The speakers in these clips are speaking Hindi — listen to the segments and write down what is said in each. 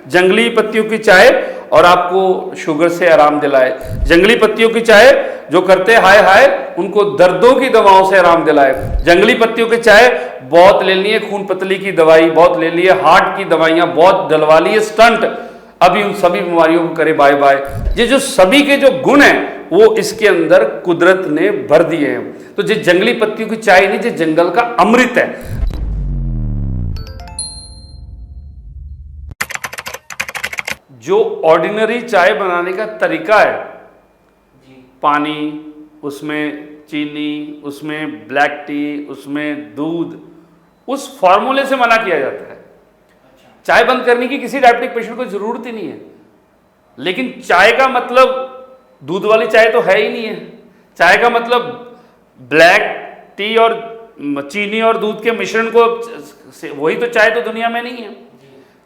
जंगली पत्तियों की चाय और आपको शुगर से आराम दिलाए। जंगली पत्तियों की चाय जो करते हाय हाय उनको दर्दों की दवाओं से आराम दिलाए। जंगली पत्तियों की चाय बहुत ले लिए खून पतली की दवाई, बहुत ले लिए हार्ट की दवाइयां, बहुत डलवा लिए स्टंट, अभी उन सभी बीमारियों को करे बाय बाय। ये जो सभी के जो गुण हैं वो इसके अंदर कुदरत ने भर दिए हैं। तो ये जंगली पत्तियों की चाय नहीं, ये जंगल का अमृत है। जो ऑर्डिनरी चाय बनाने का तरीका है, पानी, उसमें चीनी, उसमें ब्लैक टी, उसमें दूध, उस फॉर्मूले से मना किया जाता है। चाय बंद करने की किसी डायबिटिक पेशेंट को जरूरत ही नहीं है। लेकिन चाय का मतलब दूध वाली चाय तो है ही नहीं है। चाय का मतलब ब्लैक टी और चीनी और दूध के मिश्रण को, वही तो चाय तो दुनिया में नहीं है।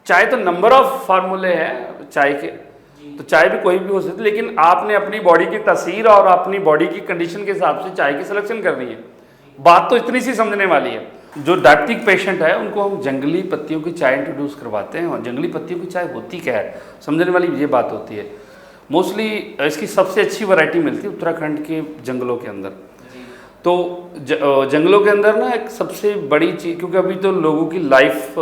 चाय तो नंबर ऑफ फार्मूले हैं चाय के, तो चाय भी कोई भी हो सकती है। लेकिन आपने अपनी बॉडी की तासीर और अपनी बॉडी की कंडीशन के हिसाब से चाय की सिलेक्शन करनी है। बात तो इतनी सी समझने वाली है। जो डायबिटिक पेशेंट है उनको हम जंगली पत्तियों की चाय इंट्रोड्यूस करवाते हैं। और जंगली पत्तियों की चाय होती क्या है, समझने वाली ये बात होती है। मोस्टली इसकी सबसे अच्छी वैरायटी मिलती है उत्तराखंड के जंगलों के अंदर। तो जंगलों के अंदर ना एक सबसे बड़ी चीज़, क्योंकि अभी तो लोगों की लाइफ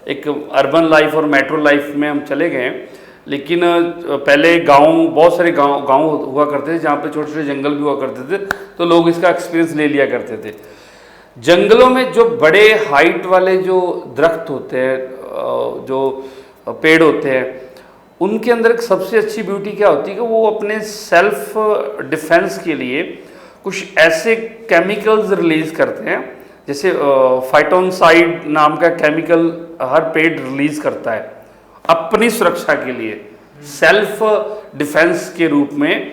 एक अर्बन लाइफ और मेट्रो लाइफ में हम चले गए हैं, लेकिन पहले गांव, बहुत सारे गांव हुआ करते थे जहाँ पे छोटे छोटे जंगल भी हुआ करते थे, तो लोग इसका एक्सपीरियंस ले लिया करते थे। जंगलों में जो बड़े हाइट वाले जो दरख्त होते हैं, जो पेड़ होते हैं, उनके अंदर एक सबसे अच्छी ब्यूटी क्या होती है कि वो अपने सेल्फ डिफेंस के लिए कुछ ऐसे केमिकल्स रिलीज करते हैं। जैसे फाइटोनसाइड नाम का केमिकल हर पेड़ रिलीज करता है अपनी सुरक्षा के लिए, सेल्फ डिफेंस के रूप में।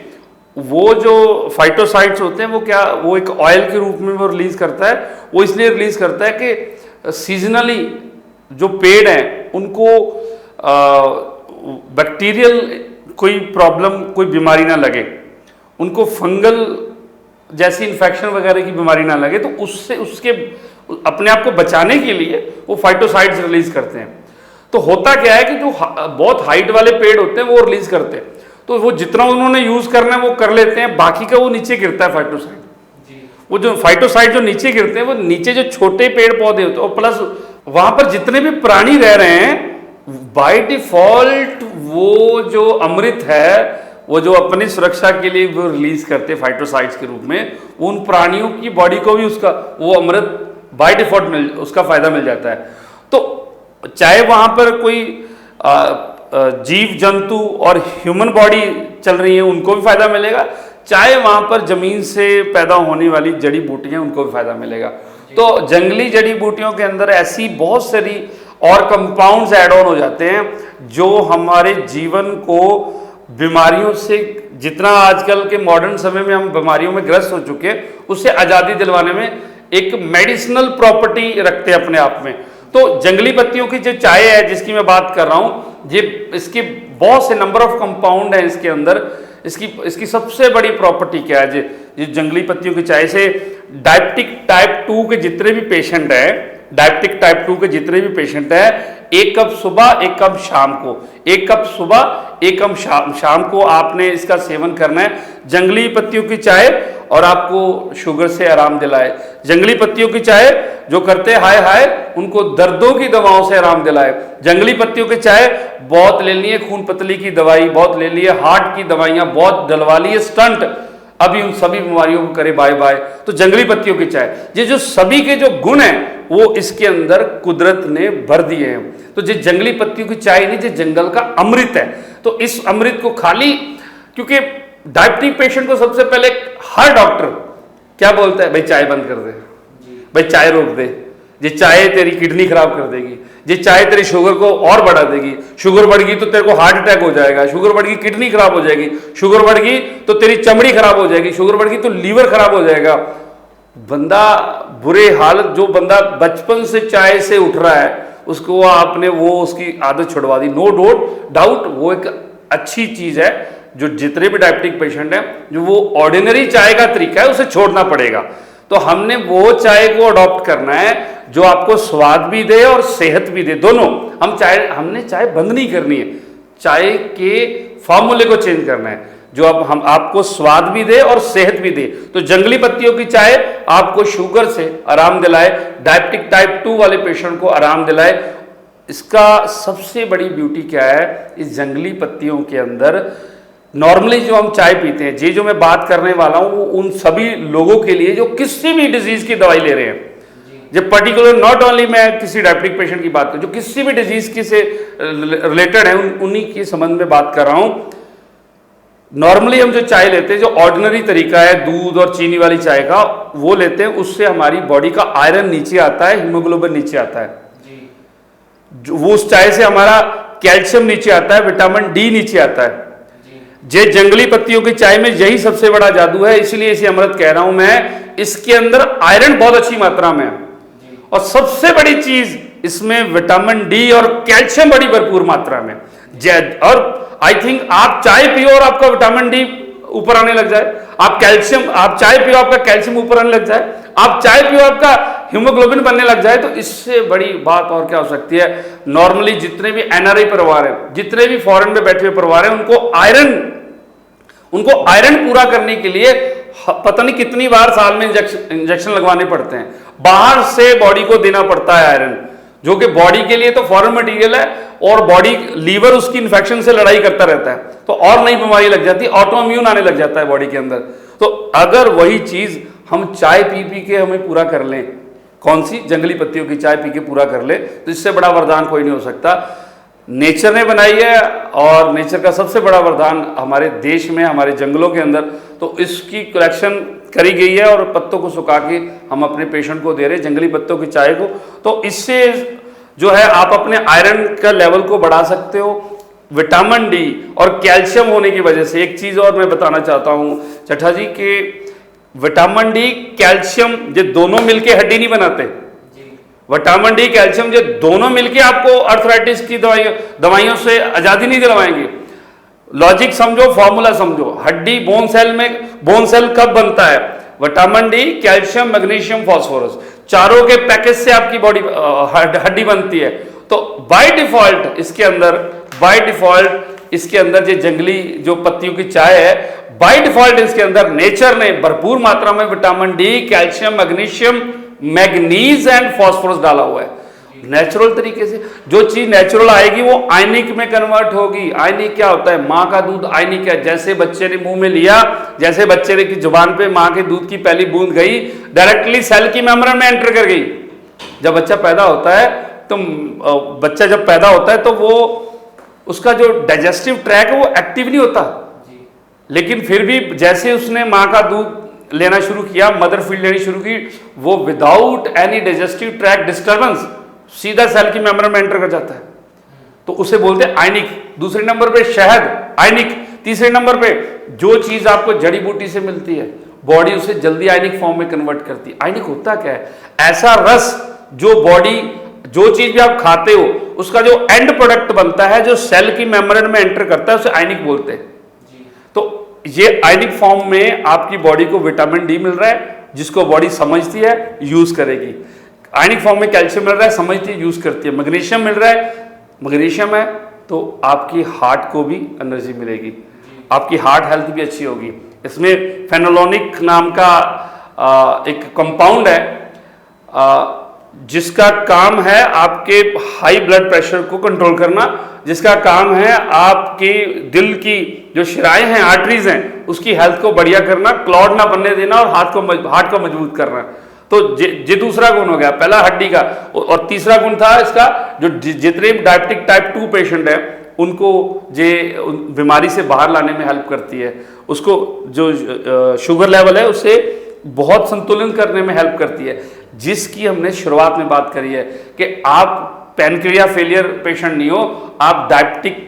वो जो फाइटोसाइड्स होते हैं वो क्या, वो एक ऑयल के रूप में वो रिलीज करता है। वो इसलिए रिलीज करता है कि सीजनली जो पेड़ हैं उनको बैक्टीरियल कोई प्रॉब्लम, कोई बीमारी ना लगे, उनको फंगल जैसी इन्फेक्शन वगैरह की बीमारी ना लगे, तो उससे उसके अपने आप को बचाने के लिए वो फाइटोसाइड्स रिलीज करते हैं। तो होता क्या है कि जो बहुत हाइट वाले पेड़ होते हैं वो रिलीज करते हैं, तो वो जितना उन्होंने यूज करना है वो कर लेते हैं, बाकी का वो नीचे गिरता है फाइटोसाइड। वो जो फाइटोसाइड जो नीचे गिरते हैं वो नीचे जो छोटे पेड़ पौधे होते हैं, और प्लस वहां पर जितने भी प्राणी रह रहे हैं बाय डिफॉल्ट वो जो अमृत है, वो जो अपनी सुरक्षा के लिए वो रिलीज करते हैं फाइटोसाइड्स के रूप में, उन प्राणियों की बॉडी को भी उसका वो अमृत बाय डिफॉल्ट उसका फायदा मिल जाता है। तो चाहे वहां पर कोई जीव जंतु और ह्यूमन बॉडी चल रही है उनको भी फायदा मिलेगा, चाहे वहां पर जमीन से पैदा होने वाली जड़ी बूटियां उनको भी फायदा मिलेगा। तो जंगली जड़ी बूटियों के अंदर ऐसी बहुत सारी और कंपाउंड्स ऐड ऑन हो जाते हैं जो हमारे जीवन को बीमारियों से, जितना आजकल के मॉडर्न समय में हम बीमारियों में ग्रस्त हो चुके हैं, उससे आज़ादी दिलवाने में एक मेडिसिनल प्रॉपर्टी रखते हैं अपने आप में। तो जंगली पत्तियों की जो चाय है जिसकी मैं बात कर रहा हूँ, ये इसके बहुत से नंबर ऑफ कंपाउंड हैं इसके अंदर। इसकी सबसे बड़ी प्रॉपर्टी क्या है, ये जंगली पत्तियों की चाय से डायबिटिक टाइप 2 के जितने भी पेशेंट हैं, डायबिटिक टाइप 2 के जितने भी पेशेंट हैं, एक कप सुबह एक कप शाम को, एक कप सुबह एक कप शाम को आपने इसका सेवन करना है। जंगली पत्तियों की चाय और आपको शुगर से आराम दिलाए। जंगली पत्तियों की चाय जो करते हाय हाय उनको दर्दों की दवाओं से आराम दिलाए। जंगली पत्तियों की चाय बहुत ले लिए खून पतली की दवाई, बहुत ले लिए हार्ट की दवाइयां, बहुत डलवा लिए स्टंट, अभी उन सभी बीमारियों को करे बाय बाय। तो जंगली पत्तियों की चाय, ये जो सभी के जो गुण हैं वो इसके अंदर कुदरत ने भर दिए हैं। तो ये जंगली पत्तियों की चाय नहीं, ये जंगल का अमृत है। तो इस अमृत को खाली, क्योंकि डायबिटिक पेशेंट को सबसे पहले हर डॉक्टर क्या बोलता है, भाई चाय बंद कर दे, भाई चाय रोक दे, ये चाय तेरी किडनी खराब कर देगी, ये चाय तेरी शुगर को और बढ़ा देगी, शुगर बढ़ गई तो तेरे को हार्ट अटैक हो जाएगा, शुगर बढ़ गई किडनी खराब हो जाएगी, शुगर बढ़ गई तो तेरी चमड़ी खराब हो जाएगी, शुगर बढ़ गई तो लीवर खराब हो जाएगा। बंदा बुरे हालत, जो बंदा बचपन से चाय से उठ रहा है उसको आपने वो उसकी आदत छुड़वा दी, नो डाउट वो एक अच्छी चीज है। जो जितने भी डायबिटिक पेशेंट हैं, जो वो ऑर्डिनरी चाय का तरीका है उसे छोड़ना पड़ेगा। तो हमने वो चाय को अडॉप्ट करना है जो आपको स्वाद भी दे और सेहत भी दे, दोनों। हमने चाय बंद नहीं करनी है, चाय के फॉर्मूले को चेंज करना है जो अब हम आपको स्वाद भी दे और सेहत भी दे। तो जंगली पत्तियों की चाय आपको शुगर से आराम दिलाए, डायबिटिक टाइप 2 वाले पेशेंट को आराम दिलाए। इसका सबसे बड़ी ब्यूटी क्या है, इस जंगली पत्तियों के अंदर नॉर्मली जो हम चाय पीते हैं, ये जो मैं बात करने वाला हूं वो उन सभी लोगों के लिए जो किसी भी डिजीज की दवाई ले रहे हैं। जब पर्टिकुलर नॉट ओनली मैं किसी डायबिटिक पेशेंट की बात करूं, जो किसी भी डिजीज की से रिलेटेड है, उन्हीं के संबंध में बात कर रहा हूं। नॉर्मली हम जो चाय लेते हैं, जो ऑर्डिनरी तरीका है दूध और चीनी वाली चाय का, वो लेते हैं, उससे हमारी बॉडी का आयरन नीचे आता है, हीमोग्लोबिन नीचे आता है। वो उस चाय से हमारा कैल्शियम नीचे आता है, विटामिन डी नीचे आता है। जे जंगली पत्तियों की चाय में यही सबसे बड़ा जादू है, इसलिए इसे अमृत कह रहा हूं मैं। इसके अंदर आयरन बहुत अच्छी मात्रा में है और सबसे बड़ी चीज इसमें विटामिन डी और कैल्शियम बड़ी भरपूर मात्रा में। और आई थिंक आप चाय पियो और आपका विटामिन डी ऊपर आने लग जाए, आप चाय पियो आपका कैल्शियम ऊपर आने लग जाए, आप चाय पियो आपका हीमोग्लोबिन बनने लग जाए, तो इससे बड़ी बात और क्या हो सकती है। नॉर्मली जितने भी एनआरआई परिवार हैं, जितने भी फॉरेन में बैठे हुए परिवार हैं, उनको आयरन पूरा करने के लिए पता नहीं कितनी बार साल में इंजेक्शन लगवाने पड़ते हैं, बाहर से बॉडी को देना पड़ता है आयरन, जो कि बॉडी के लिए तो फॉरेन मटेरियल है और बॉडी लीवर उसकी इन्फेक्शन से लड़ाई करता रहता है, तो और नई बीमारी लग जाती है, ऑटो इम्यून आने लग जाता है बॉडी के अंदर। तो अगर वही चीज हम चाय पी पी के हमें पूरा कर लें, कौन सी, जंगली पत्तियों की चाय पी के पूरा कर ले, तो इससे बड़ा वरदान कोई नहीं हो सकता। नेचर ने बनाई है और नेचर का सबसे बड़ा वरदान हमारे देश में, हमारे जंगलों के अंदर, तो इसकी कलेक्शन करी गई है और पत्तों को सुखा के हम अपने पेशेंट को दे रहे हैं, जंगली पत्तों की चाय को। तो इससे जो है आप अपने आयरन का लेवल को बढ़ा सकते हो, विटामिन डी और कैल्शियम होने की वजह से। एक चीज और मैं बताना चाहता हूं चट्टा जी के विटामिन डी कैल्शियम ये दोनों मिलके हड्डी नहीं बनाते। विटामिन डी कैल्शियम ये दोनों मिलके आपको अर्थराइटिस की दवाइयों से आजादी नहीं दिलवाएंगे। लॉजिक समझो, फॉर्मूला समझो। हड्डी बोन सेल कब बनता है? Vitamin D, calcium, magnesium, phosphorus, चारों के पैकेज से आपकी बॉडी हड्डी बनती है। तो बाय डिफॉल्ट इसके अंदर जो जंगली जो पत्तियों की चाय है, बाय डिफॉल्ट इसके अंदर नेचर ने भरपूर मात्रा में vitamin D, calcium, magnesium, manganese and phosphorus डाला हुआ है। नेचुरल तरीके से जो चीज नेचुरल आएगी वो आयनिक में कन्वर्ट होगी। आयनिक क्या होता है? माँ का दूध आयनिक है। जैसे बच्चे ने मुंह में लिया, जैसे बच्चे ने की जुबान पे माँ के दूध की पहली बूंद गई, डायरेक्टली सेल की मेम्ब्रेन में एंटर कर गई। जब बच्चा पैदा होता है तो वो उसका जो डाइजेस्टिव ट्रैक है वो एक्टिव नहीं होता, लेकिन फिर भी जैसे उसने माँ का दूध लेना शुरू किया, मदर फीड लेनी शुरू की, वो without any digestive track disturbance सीधा सेल की मेम्ब्रेन में एंटर कर जाता है। तो उसे बोलते हैं आयनिक। दूसरे नंबर पे शहद, आयनिक। तीसरे नंबर पे जो चीज आपको जड़ी बूटी से मिलती है, बॉडी उसे जल्दी आयनिक फॉर्म में कन्वर्ट करती है। आयनिक होता क्या है? ऐसा रस जो बॉडी, जो चीज भी आप खाते हो उसका जो एंड प्रोडक्ट बनता है, जो सेल की मेम्ब्रेन में एंटर करता है, उसे आयनिक बोलते हैं। तो ये आयनिक फॉर्म में आपकी बॉडी को विटामिन डी मिल रहा है, जिसको बॉडी समझती है, यूज करेगी। आयनिक फॉर्म में कैल्शियम मिल रहा है, समझती है, यूज करती है। मैग्नीशियम मिल रहा है, मैग्नीशियम है तो आपकी हार्ट को भी एनर्जी मिलेगी, आपकी हार्ट हेल्थ भी अच्छी होगी। इसमें फेनोलोनिक नाम का एक कंपाउंड है जिसका काम है आपके हाई ब्लड प्रेशर को कंट्रोल करना, जिसका काम है आपके दिल की जो शिराएं हैं, आर्टरीज हैं, उसकी हेल्थ को बढ़िया करना, क्लॉट ना बनने देना और हार्ट को मजबूत करना। तो ये दूसरा गुण हो गया, पहला हड्डी का। और तीसरा गुण था इसका, जो जितने डायबिटिक टाइप 2 पेशेंट हैं उनको ये बीमारी से बाहर लाने में हेल्प करती है। उसको जो शुगर लेवल है उसे बहुत संतुलन करने में हेल्प करती है, जिसकी हमने शुरुआत में बात करी है कि आप पैनक्रिया फेलियर पेशेंट नहीं हो, आप डायबिटिक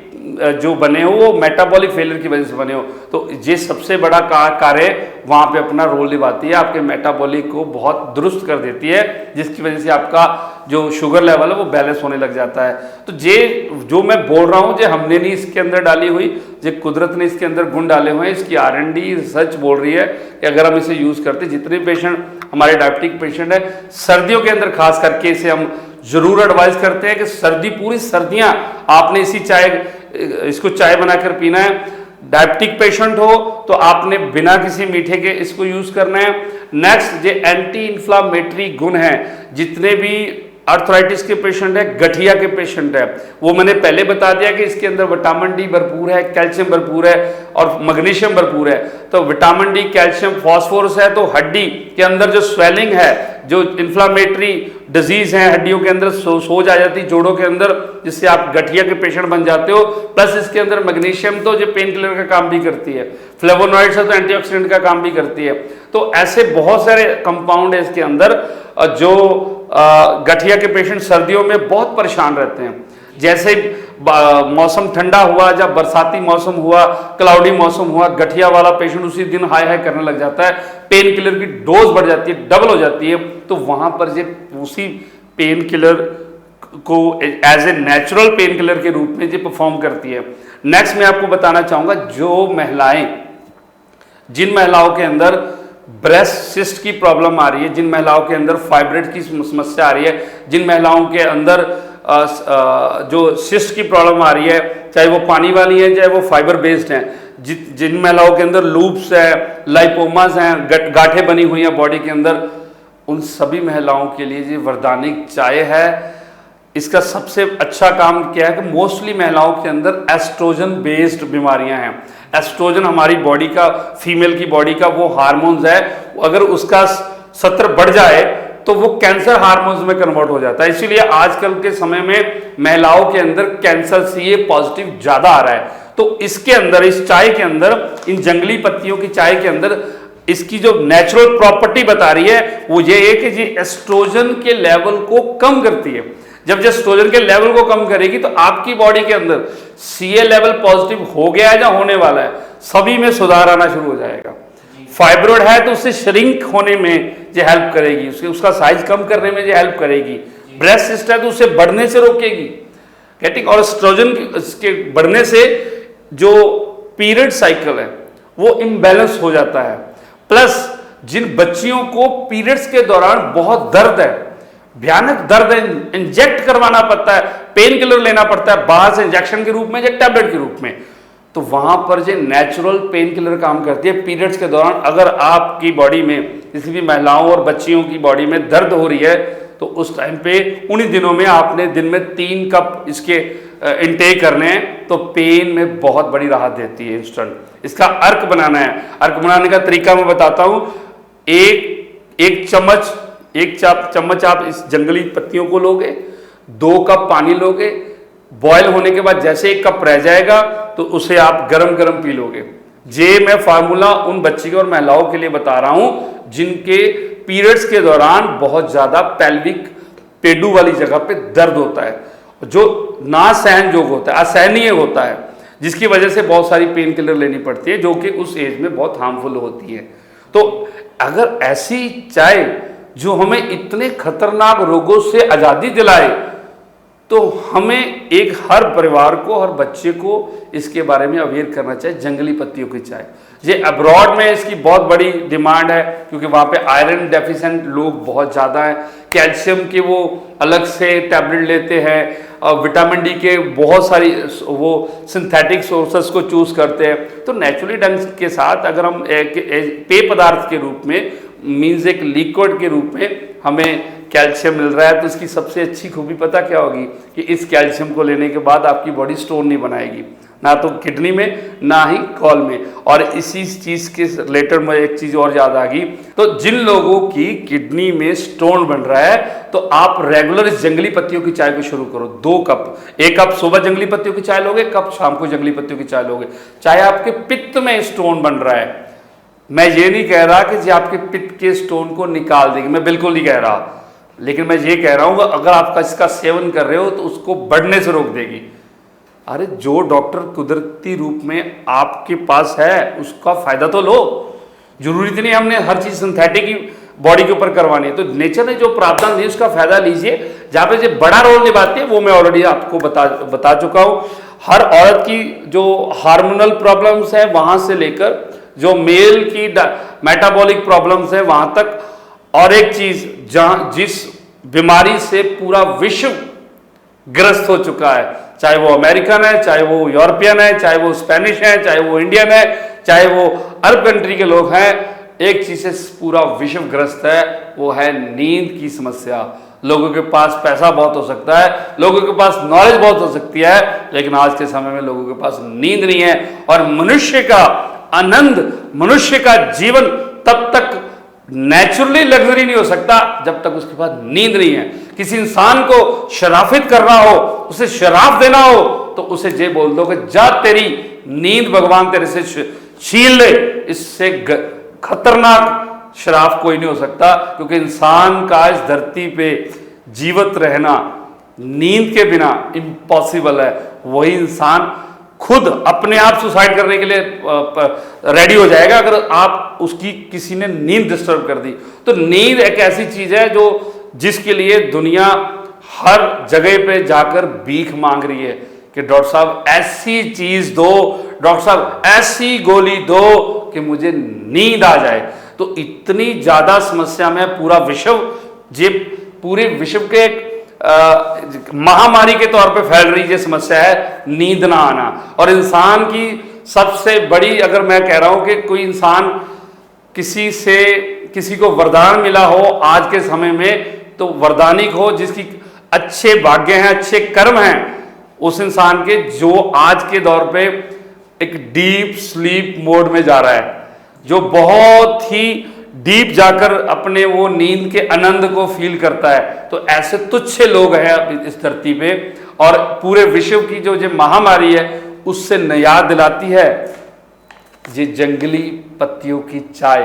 जो बने हो वो मेटाबॉलिक फेलियर की वजह से बने हो। तो ये सबसे बड़ा कार्य वहाँ पे अपना रोल निभाती है, आपके मेटाबॉलिक को बहुत दुरुस्त कर देती है, जिसकी वजह से आपका जो शुगर लेवल है वो बैलेंस होने लग जाता है। तो ये जो मैं बोल रहा हूँ, ये हमने नहीं इसके अंदर डाली हुई, ये कुदरत ने इसके अंदर गुण डाले हुए हैं। इसकी R&D रिसर्च बोल रही है कि अगर हम इसे यूज़ करते, जितने पेशेंट हमारे डायबिटिक पेशेंट है, सर्दियों के अंदर खास करके इसे हम जरूर एडवाइस करते हैं कि सर्दी, पूरी सर्दियां आपने इसको चाय बनाकर पीना है। डायबिटिक पेशेंट हो तो आपने बिना किसी मीठे के इसको यूज करना है। नेक्स्ट, ये एंटी इंफ्लामेटरी गुण है, जितने भी आर्थराइटिस के पेशेंट है, गठिया के पेशेंट है, वो मैंने पहले बता दिया कि इसके अंदर विटामिन डी भरपूर है, कैल्शियम भरपूर है और मैग्नीशियम भरपूर है। तो विटामिन डी, कैल्शियम, फास्फोरस है, तो हड्डी के अंदर जो स्वेलिंग है, जो इन्फ्लामेटरी डिजीज है, हड्डियों के अंदर सोज आ जाती है जोड़ों के अंदर, जिससे आप गठिया के पेशेंट बन जाते हो। प्लस इसके अंदर मैग्नीशियम तो जो पेन किलर का काम भी करती है, फ्लेवोनॉइड्स है तो एंटीऑक्सीडेंट का काम भी करती है। तो ऐसे बहुत सारे कंपाउंड है इसके अंदर जो गठिया के पेशेंट सर्दियों में बहुत परेशान रहते हैं। जैसे मौसम ठंडा हुआ, जब बरसाती मौसम हुआ, क्लाउडी मौसम हुआ, गठिया वाला पेशेंट उसी दिन हाय हाय करने लग जाता है, पेन किलर की डोज बढ़ जाती है, डबल हो जाती है। तो वहां पर ये उसी पेन किलर को as a natural pain killer के रूप में ये परफॉर्म करती है। नेक्स्ट मैं आपको बताना चाहूंगा, जो महिलाएं, जिन महिलाओं के अंदर ब्रेस्ट सिस्ट की प्रॉब्लम आ रही है, जिन महिलाओं के अंदर फाइब्रोइड की समस्या आ रही है, जिन महिलाओं के अंदर जो सिस्ट की प्रॉब्लम आ रही है, चाहे वो पानी वाली है चाहे वो फाइबर बेस्ड हैं, जिन महिलाओं के अंदर लूप्स है, लाइपोमास हैं, गांठें बनी हुई हैं बॉडी के अंदर, उन सभी महिलाओं के लिए ये वरदानिक चाय है। इसका सबसे अच्छा काम क्या है कि मोस्टली महिलाओं के अंदर एस्ट्रोजन बेस्ड बीमारियां हैं। एस्ट्रोजन हमारी बॉडी का, फीमेल की बॉडी का वो हार्मोन्स है, अगर उसका स्तर बढ़ जाए तो वो कैंसर हार्मोन्स में कन्वर्ट हो जाता है। इसीलिए आजकल के समय में महिलाओं के अंदर कैंसर सीए पॉजिटिव ज्यादा आ रहा है। तो इसके अंदर, इस चाय के अंदर, इन जंगली पत्तियों की चाय के अंदर इसकी जो नेचुरल प्रॉपर्टी बता रही है वो ये है कि ये एस्ट्रोजन के लेवल को कम करती है। जब ये एस्ट्रोजन के लेवल को कम करेगी तो आपकी बॉडी के अंदर सीए लेवल पॉजिटिव हो गया है या होने वाला है, सभी में सुधार आना शुरू हो जाएगा। फाइब्रोइड है तो उससे श्रिंक होने में ये हेल्प करेगी, उसका साइज कम करने में ये हेल्प करेगी। ब्रेस्ट सिस्ट है तो उसे बढ़ने से रोकेगी, गेटिंग। और एस्ट्रोजन के बढ़ने से जो पीरियड साइकिल है वो इम्बैलेंस हो जाता है। प्लस जिन बच्चियों को पीरियड्स के दौरान बहुत दर्द है, भयानक दर्द है, इंजेक्ट करवाना पड़ता है, पेन किलर लेना पड़ता है बाहर से इंजेक्शन के रूप में या टैबलेट के रूप में, तो वहां पर जो नेचुरल पेन किलर काम करती है पीरियड्स के दौरान। अगर आपकी बॉडी में, किसी भी महिलाओं और बच्चियों की बॉडी में दर्द हो रही है तो उस टाइम पे, उन्हीं दिनों में आपने दिन में 3 कप इसके इनटेक करने हैं, तो पेन में बहुत बड़ी राहत देती है इंस्टेंट। इसका अर्क बनाना है, अर्क बनाने का तरीका मैं बताता हूं। एक चम्मच आप इस जंगली पत्तियों को लोगे, 2 कप पानी लोगे, बॉयल होने के बाद जैसे 1 कप रह जाएगा तो उसे आप गरम गरम पी लोगे। ये मैं फार्मूला उन बच्ची और महिलाओं के लिए बता रहा हूं जिनके पीरियड्स के दौरान बहुत ज्यादा पेल्विक, पेडू वाली जगह पे दर्द होता है, जो ना सहन जोग होता है, असहनीय होता है, जिसकी वजह से बहुत सारी पेन किलर लेनी पड़ती है, जो कि उस एज में बहुत हार्मफुल होती है। तो अगर ऐसी चाय जो हमें इतने खतरनाक रोगों से आजादी दिलाए, तो हमें हर परिवार को, हर बच्चे को इसके बारे में अवेयर करना चाहिए। जंगली पत्तियों की चाय, ये अब्रॉड में इसकी बहुत बड़ी डिमांड है क्योंकि वहाँ पे आयरन डेफिशिएंट लोग बहुत ज़्यादा हैं, कैल्शियम के वो अलग से टैबलेट लेते हैं, और विटामिन डी के बहुत सारी वो सिंथेटिक सोर्सेस को चूज करते हैं। तो नेचुरली ढंग के साथ अगर हम पेय पदार्थ के रूप में, मीन्स एक लिक्विड के रूप में हमें कैल्शियम मिल रहा है, तो इसकी सबसे अच्छी खूबी पता क्या होगी कि इस कैल्शियम को लेने के बाद आपकी बॉडी स्टोन नहीं बनाएगी, ना तो किडनी में ना ही कॉल में। और इसी चीज के रिलेटेड में एक चीज और याद आ गई, तो जिन लोगों की किडनी में स्टोन बन रहा है तो आप रेगुलर इस जंगली पत्तियों की चाय को शुरू करो। 2 कप, 1 कप सुबह जंगली पत्तियों की चाय लोगे, कप शाम को जंगली पत्तियों की चाय लोगे। चाहे आपके पित्त में स्टोन बन रहा है, मैं ये नहीं कह रहा कि आपके पित्त के स्टोन को निकाल देगी, मैं बिल्कुल नहीं कह रहा, लेकिन मैं ये कह रहा हूं अगर आप इसका सेवन कर रहे हो तो उसको बढ़ने से रोक देगी। अरे जो डॉक्टर कुदरती रूप में आपके पास है उसका फायदा तो लो, जरूरी तो नहीं हमने हर चीज सिंथेटिक ही बॉडी के ऊपर करवानी है। तो नेचर ने जो प्रावधान दिए उसका फायदा लीजिए। जहां पे जो बड़ा रोल निभाती है वो मैं ऑलरेडी आपको बता चुका हूं। हर औरत की जो हार्मोनल प्रॉब्लम्स है वहां से लेकर जो मेल की मेटाबॉलिक प्रॉब्लम्स है वहां तक और एक चीज, जिस बीमारी से पूरा विश्व ग्रस्त हो चुका है, चाहे वो अमेरिकन है, चाहे वो यूरोपियन है, चाहे वो स्पेनिश है, चाहे वो इंडियन है, चाहे वो अरब कंट्री के लोग हैं, एक चीज से पूरा विश्व ग्रस्त है, वो है नींद की समस्या। लोगों के पास पैसा बहुत हो सकता है, लोगों के पास नॉलेज बहुत हो सकती है, लेकिन आज के समय में लोगों के पास नींद नहीं है। और मनुष्य का आनंद, मनुष्य का जीवन तब तक नेचुरली लग्जरी नहीं हो सकता जब तक उसके पास नींद नहीं है। किसी इंसान को शराफित करना हो, उसे शराफ देना हो, तो उसे ये बोल दो कि जा तेरी नींद भगवान तेरे से छीन ले। इससे खतरनाक शराफ कोई नहीं हो सकता, क्योंकि इंसान का इस धरती पे जीवित रहना नींद के बिना इम्पॉसिबल है। वही इंसान खुद अपने आप सुसाइड करने के लिए रेडी हो जाएगा अगर आप उसकी किसी ने नींद डिस्टर्ब कर दी। तो नींद एक ऐसी चीज है जो जिसके लिए दुनिया हर जगह पे जाकर भीख मांग रही है कि डॉक्टर साहब ऐसी चीज दो, डॉक्टर साहब ऐसी गोली दो कि मुझे नींद आ जाए। तो इतनी ज्यादा समस्या में पूरा विश्व, ये पूरे विश्व के महामारी के तौर पे फैल रही ये समस्या है नींद ना आना। और इंसान की सबसे बड़ी, अगर मैं कह रहा हूं कि कोई इंसान किसी को वरदान मिला हो आज के समय में, तो वरदानिक हो जिसकी अच्छे भाग्य हैं, अच्छे कर्म हैं, उस इंसान के जो आज के दौर पे एक डीप स्लीप मोड में जा रहा है, जो बहुत ही डीप जाकर अपने वो नींद के आनंद को फील करता है। तो ऐसे तुच्छ लोग हैं इस धरती पे, और पूरे विश्व की जो महामारी है उससे याद दिलाती है ये जंगली पत्तियों की चाय।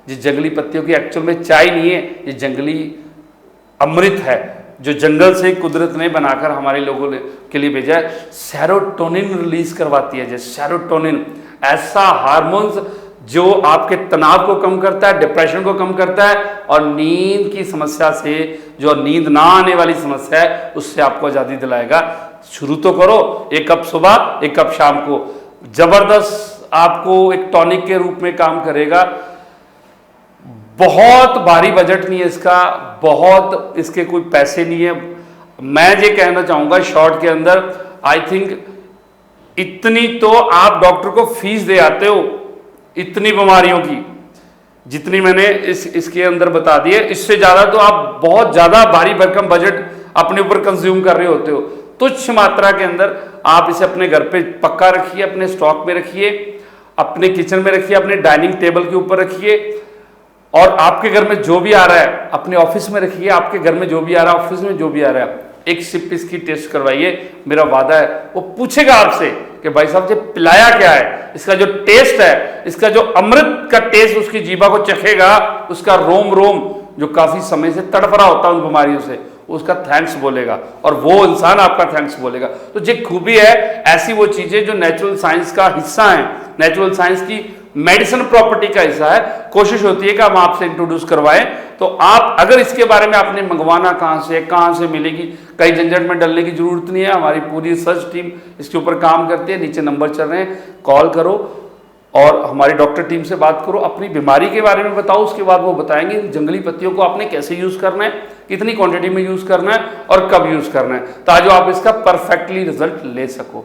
ये जंगली पत्तियों की एक्चुअल में चाय नहीं है, ये जंगली अमृत है जो जंगल से कुदरत ने बनाकर हमारे लोगों के लिए भेजा है। सेरोटोनिन रिलीज करवाती है। जैसे सेरोटोनिन ऐसा हार्मोन्स जो आपके तनाव को कम करता है, डिप्रेशन को कम करता है, और नींद की समस्या से, जो नींद ना आने वाली समस्या है, उससे आपको आज़ादी दिलाएगा। शुरू तो करो, एक कप सुबह, एक कप शाम को, जबरदस्त आपको एक टॉनिक के रूप में काम करेगा। बहुत भारी बजट नहीं है इसका, बहुत इसके कोई पैसे नहीं है। मैं ये कहना चाहूँगा शॉर्ट के अंदर, आई थिंक इतनी तो आप डॉक्टर को फीस दे आते हो इतनी बीमारियों की, जितनी मैंने इसके अंदर बता दी है। इससे ज़्यादा तो आप बहुत ज़्यादा भारी भरकम बजट अपने ऊपर कंज्यूम कर रहे होते हो। तुच्छ मात्रा के अंदर आप इसे अपने घर पे पक्का रखिए, अपने स्टॉक में रखिए, अपने किचन में रखिए, अपने डाइनिंग टेबल के ऊपर रखिए, और आपके घर में जो भी आ रहा है अपने ऑफिस में रखिए। आपके घर में जो भी आ रहा है, ऑफिस में जो भी आ रहा है, एक सिप इसकी टेस्ट करवाइए। मेरा वादा है वो पूछेगा आपसे कि भाई साहब ये पिलाया क्या है। इसका जो टेस्ट है, इसका जो अमृत का टेस्ट उसकी जीभा को चखेगा, उसका रोम रोम जो काफी समय से तड़प रहा होता है उन बीमारियों से, उसका थैंक्स बोलेगा, और वो इंसान आपका थैंक्स बोलेगा। तो ये खूबी है, ऐसी वो चीजें जो नेचुरल साइंस का हिस्सा है, नेचुरल साइंस की मेडिसिन प्रॉपर्टी का हिस्सा है। कोशिश होती है कि हम आपसे इंट्रोड्यूस करवाएं। तो आप अगर इसके बारे में आपने मंगवाना कहाँ से मिलेगी, कई झंझट में डलने की जरूरत नहीं है। हमारी पूरी रिसर्च टीम इसके ऊपर काम करती है। नीचे नंबर चल रहे हैं, कॉल करो और हमारी डॉक्टर टीम से बात करो, अपनी बीमारी के बारे में बताओ। उसके बाद वो बताएंगे जंगली पत्तियों को आपने कैसे यूज करना है, कितनी क्वांटिटी में यूज करना है और कब यूज करना है, ताकि आप इसका परफेक्टली रिजल्ट ले सको।